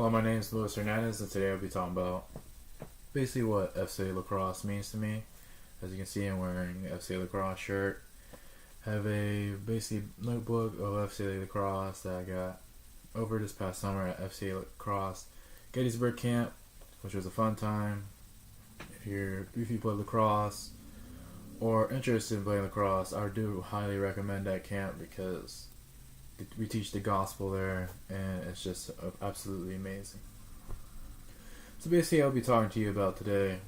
Hello, my name is Luis Hernandez, and today I'll be talking about basically what FCA Lacrosse means to me. As you can see, I'm wearing an FCA Lacrosse shirt. I have a basically notebook of FCA Lacrosse that I got over this past summer at FCA Lacrosse Gettysburg Camp, which was a fun time. If you play lacrosse or interested in playing lacrosse, I do highly recommend that camp because we teach the gospel there, and it's just absolutely amazing. So basically, I'll be talking to you about today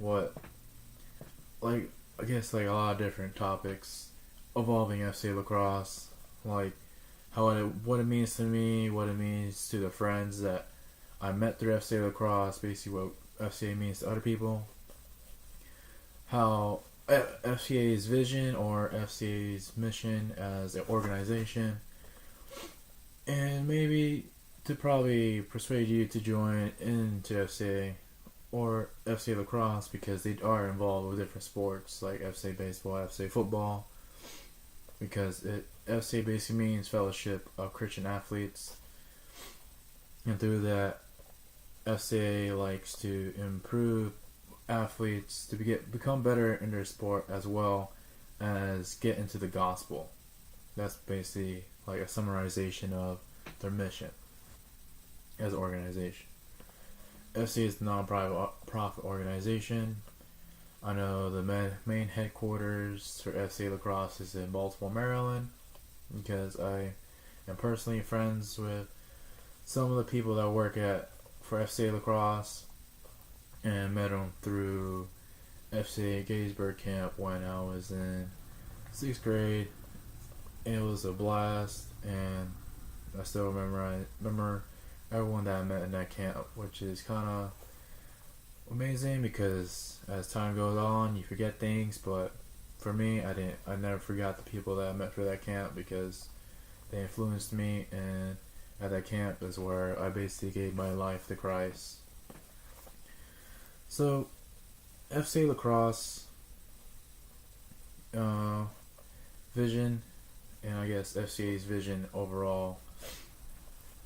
I guess a lot of different topics involving FCA Lacrosse, like what it means to me, what it means to the friends that I met through FCA Lacrosse, basically what FCA means to other people, how FCA's vision or FCA's mission as an organization, and maybe to probably persuade you to join into FCA or FCA Lacrosse because they are involved with different sports like FCA Baseball, FCA Football, because FCA basically means Fellowship of Christian Athletes, and through that, FCA likes to improve athletes to become better in their sport as well as get into the gospel. That's basically like a summarization of their mission as an organization. FCA is a non-profit organization. I know the main headquarters for FCA Lacrosse is in Baltimore, Maryland, because I am personally friends with some of the people that work for FCA Lacrosse, and met them through FCA Gettysburg Camp when I was in 6th grade. It was a blast, and I still remember everyone that I met in that camp, which is kind of amazing because as time goes on, you forget things. But for me, I never forgot the people that I met for that camp because they influenced me, and at that camp is where I basically gave my life to Christ. So, FCA Lacrosse vision, and I guess FCA's vision overall,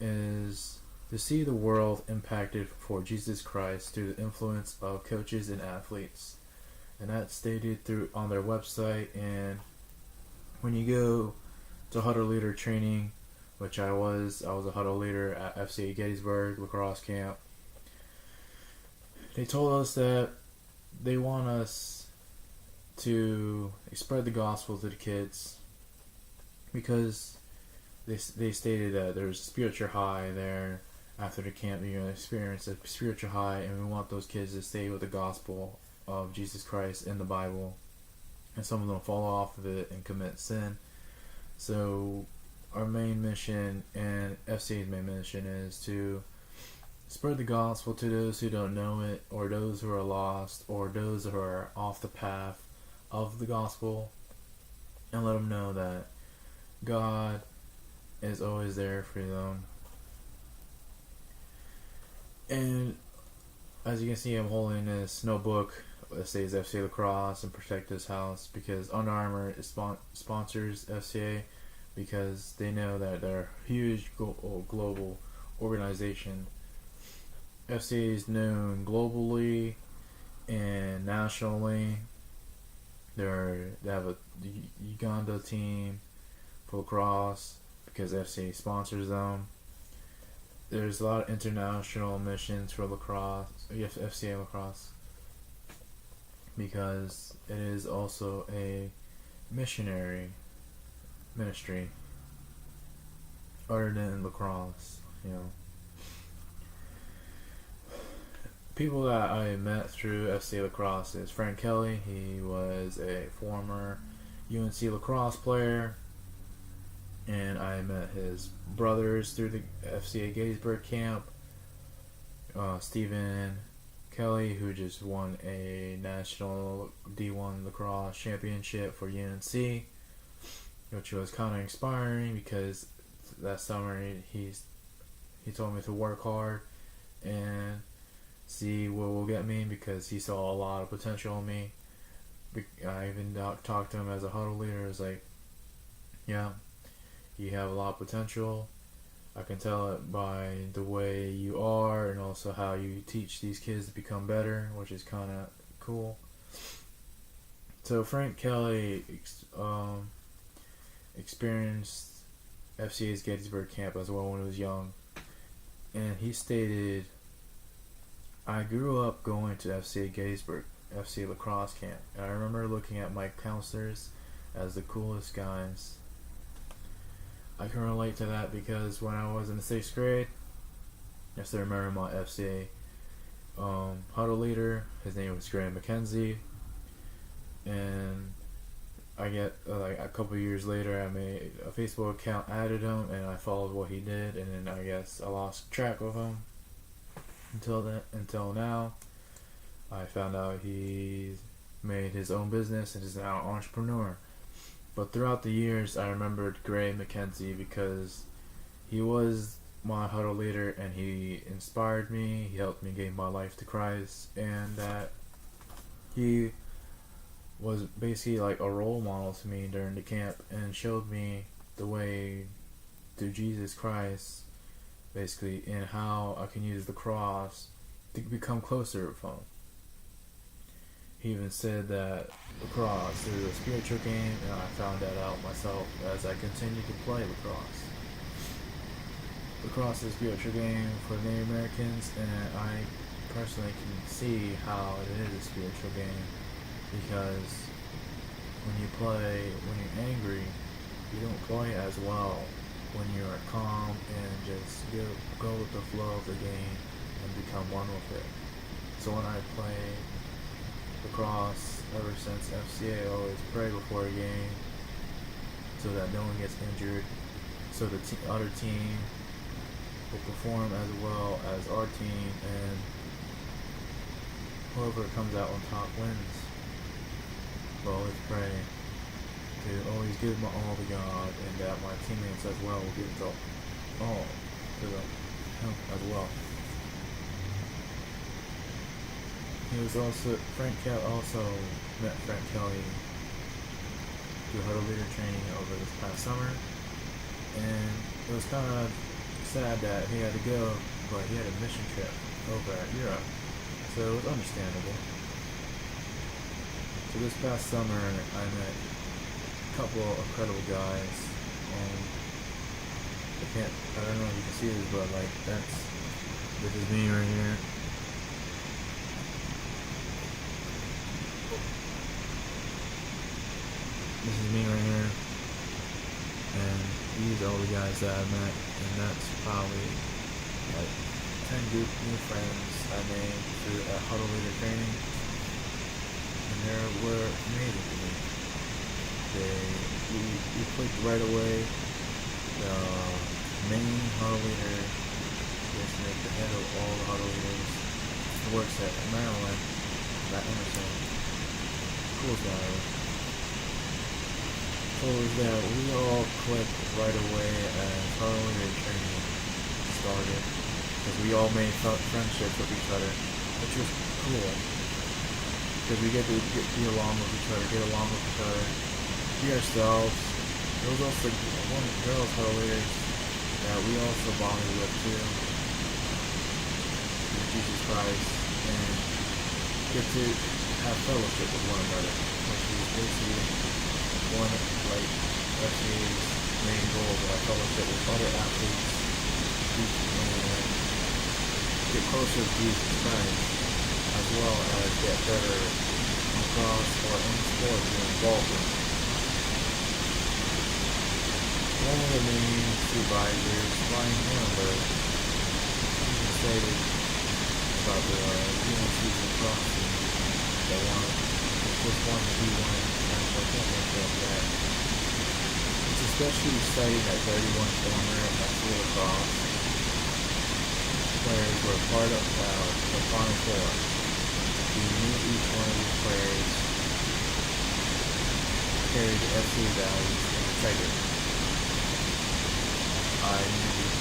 is to see the world impacted for Jesus Christ through the influence of coaches and athletes. And that's stated on their website. And when you go to huddle leader training, which I was a huddle leader at FCA Gettysburg Lacrosse Camp, they told us that they want us to spread the gospel to the kids because they stated that there's a spiritual high there. After the camp, you're going to experience a spiritual high, and we want those kids to stay with the gospel of Jesus Christ in the Bible, and some of them fall off of it and commit sin. So our main mission and FCA's main mission is to spread the gospel to those who don't know it, or those who are lost, or those who are off the path of the gospel, and let them know that God is always there for them. And as you can see, I'm holding this notebook that says FCA Lacrosse and Protect This House because Under Armour sponsors FCA because they know that they're a huge global organization. FCA is known globally and nationally. They have a Uganda team for lacrosse because FCA sponsors them. There's a lot of international missions for lacrosse, FCA Lacrosse, because it is also a missionary ministry other than lacrosse, People that I met through FCA Lacrosse is Frank Kelly. He was a former UNC lacrosse player, and I met his brothers through the FCA Gettysburg camp. Stephen Kelly, who just won a national D1 lacrosse championship for UNC, which was kind of inspiring because that summer he told me to work hard and see what will get me because he saw a lot of potential in me. I even talked to him as a huddle leader. I was like, yeah, you have a lot of potential. I can tell it by the way you are art and also how you teach these kids to become better, which is kind of cool. So Frank Kelly experienced FCA's Gettysburg camp as well when he was young, and he stated, "I grew up going to FCA Gettysburg, FCA lacrosse camp, and I remember looking at my counselors as the coolest guys." I can relate to that because when I was in the 6th grade, I still remember my FCA huddle leader. His name was Graham McKenzie, and I get like a couple years later, I made a Facebook account, added him, and I followed what he did, and then I guess I lost track of him until now. I found out he made his own business and is now an entrepreneur. But throughout the years, I remembered Graham McKenzie because he was my huddle leader and he inspired me. He helped me give my life to Christ, and that he was basically like a role model to me during the camp and showed me the way to Jesus Christ, basically, and how I can use the cross to become closer with him. He even said that lacrosse is a spiritual game, and I found that out myself as I continued to play lacrosse. Lacrosse is a spiritual game for Native Americans, and I personally can see how it is a spiritual game because when you're angry, you don't play as well when you're calm and just go with the flow of the game and become one with it. So when I play lacrosse ever since FCA, I always pray before a game so that no one gets injured, so the other team will perform as well as our team, and whoever comes out on top wins. But always pray to always give my all to God, and that my teammates as well will give it all to him as well. Frank Kelly also met Frank Kelly through huddle leader training over this past summer, and it was kind of sad that he had to go, but he had a mission trip over at Europe, so it was understandable. So this past summer, I met a couple of incredible guys, and I don't know if you can see this, but like this is me right here. This is me right here, and these are all the guys that I met, and that's probably like 10 new friends I made through a huddle leader training, and they were amazing to me. We clicked right away. The main huddle leader is like the head of all the huddle leaders. He works at Maryland, at Emerson. Cool guy. So that we all clicked right away as huddle leader training started, because we all made friendships with each other, which was cool. Because we get to be along with each other, be ourselves. There was also one girl's huddle leaders that we also bonded with too, with Jesus Christ, and get to have fellowship with one another, which is basically one like FCA's main goal, of our fellowship with other athletes, and get closer to Jesus Christ, as well as get better across or any sport you're involved in. One of the main supervisors, Ryan Hamburg, even stated about the UNC's lacrosse team that just won the D1 national championship, that it's especially exciting that 31 former FCA lacrosse players were part of the Final Four. We knew each one of these players carried the FCA values and integrity. I knew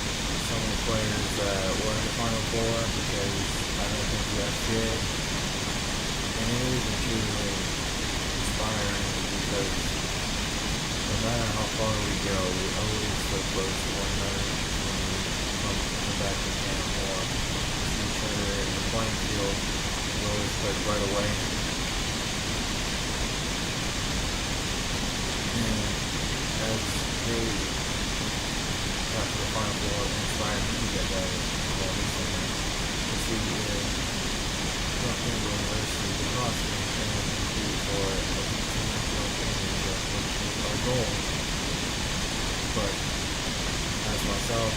some of the players that were in the Final Four because I don't think the FCA, and it is truly inspiring because no matter how far we go, we always so close to one another when we come back to camp or see like right away. And as they got to the Final Four and inspired me to get better more recently, to see if North Carolina University is roster and compete for a national championship, which is our goal. But as myself,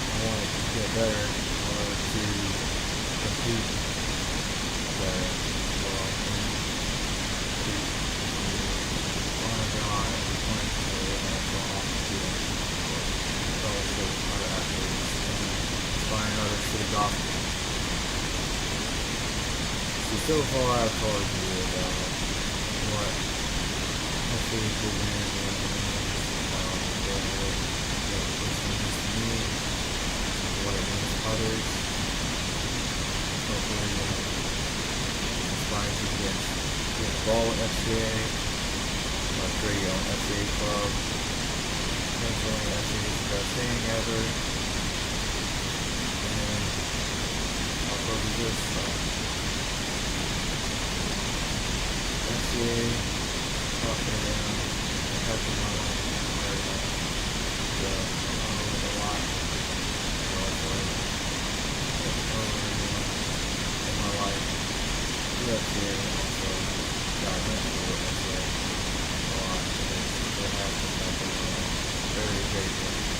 I want to get better or to compete better. So I can compete on and beyond every point for the national hockey team or fellowship with other athletes and inspiring others to the gospel. So far I've told you about what hopefully will win what it means to others. Hopefully inspires you to get involved with FCA, create your own FCA club. Eventually FCA is the best thing ever. And I'll close with this. FCA, talking down, helping my life very much. So I learned a lot. In my life, UFCA also got mentored with FCA a lot. They have been helping me. Very grateful.